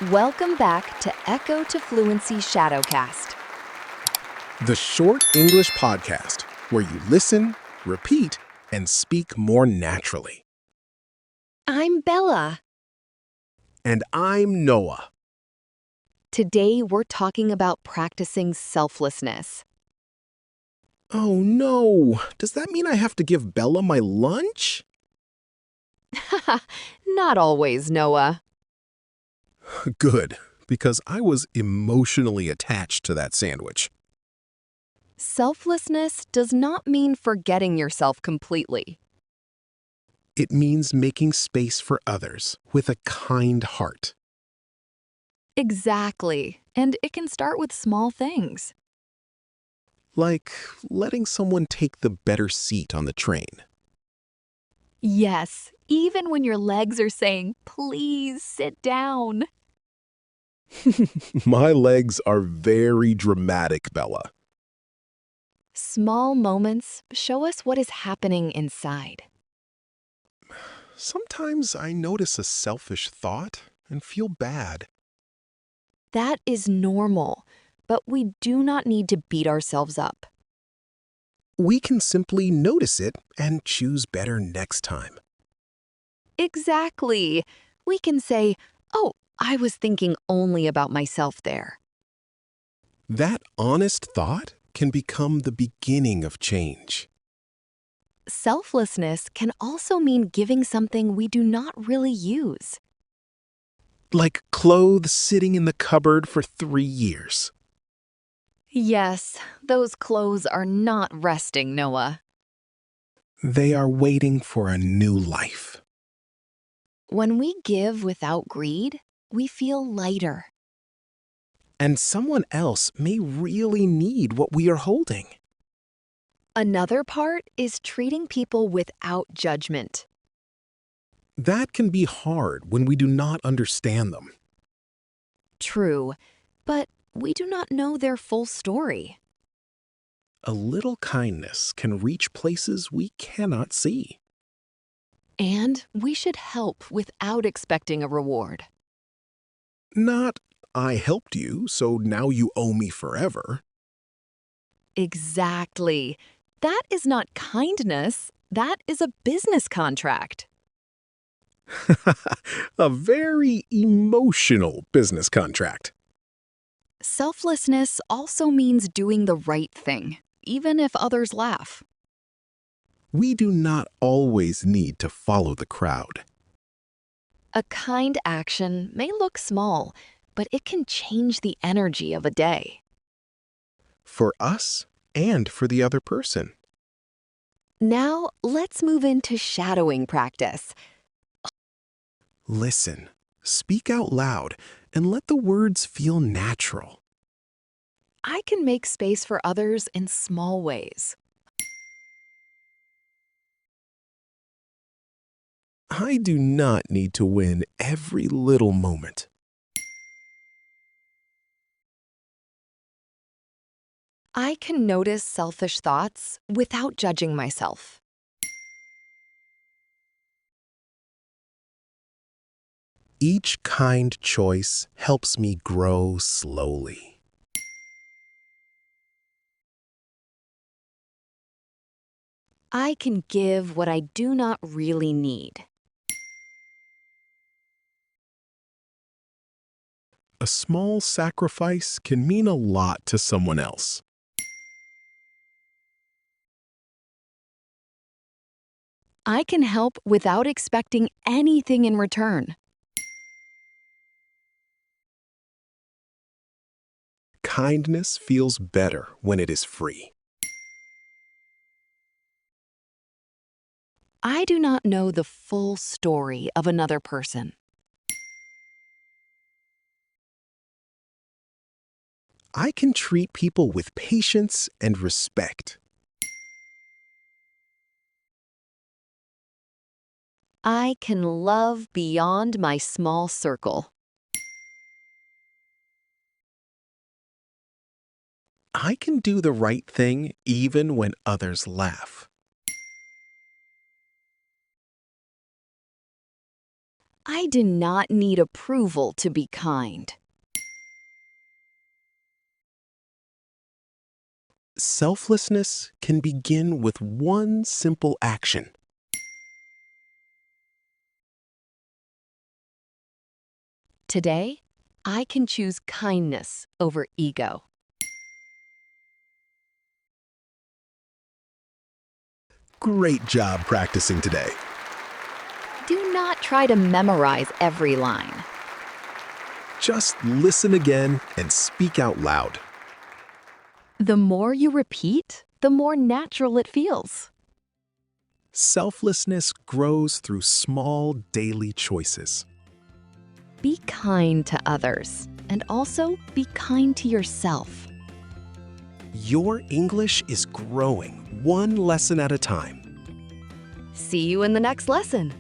Welcome back to Echo to Fluency Shadowcast. The short English podcast where you listen, repeat, and speak more naturally. I'm Bella. And I'm Noah. Today we're talking about practicing selflessness. Oh no, does that mean I have to give Bella my lunch? Not always, Noah. Good, because I was emotionally attached to that sandwich. Selflessness does not mean forgetting yourself completely. It means making space for others with a kind heart. Exactly, and it can start with small things. Like letting someone take the better seat on the train. Yes, even when your legs are saying, please sit down. My legs are very dramatic, Bella. Small moments show us what is happening inside. Sometimes I notice a selfish thought and feel bad. That is normal, but we do not need to beat ourselves up. We can simply notice it and choose better next time. Exactly. We can say, oh, I was thinking only about myself there. That honest thought can become the beginning of change. Selflessness can also mean giving something we do not really use. Like clothes sitting in the cupboard for 3 years. Yes, those clothes are not resting, Noah. They are waiting for a new life. When we give without greed, we feel lighter. And someone else may really need what we are holding. Another part is treating people without judgment. That can be hard when we do not understand them. True, but we do not know their full story. A little kindness can reach places we cannot see. And we should help without expecting a reward. Not, I helped you, so now you owe me forever. Exactly. That is not kindness. That is a business contract. A very emotional business contract. Selflessness also means doing the right thing, even if others laugh. We do not always need to follow the crowd. A kind action may look small, but it can change the energy of a day. For us and for the other person. Now, let's move into shadowing practice. Listen, speak out loud, and let the words feel natural. I can make space for others in small ways. I do not need to win every little moment. I can notice selfish thoughts without judging myself. Each kind choice helps me grow slowly. I can give what I do not really need. A small sacrifice can mean a lot to someone else. I can help without expecting anything in return. Kindness feels better when it is free. I do not know the full story of another person. I can treat people with patience and respect. I can love beyond my small circle. I can do the right thing even when others laugh. I do not need approval to be kind. Selflessness can begin with one simple action. Today, I can choose kindness over ego. Great job practicing today. Do not try to memorize every line. Just listen again and speak out loud. The more you repeat, the more natural it feels. Selflessness grows through small daily choices. Be kind to others, and also be kind to yourself. Your English is growing one lesson at a time. See you in the next lesson.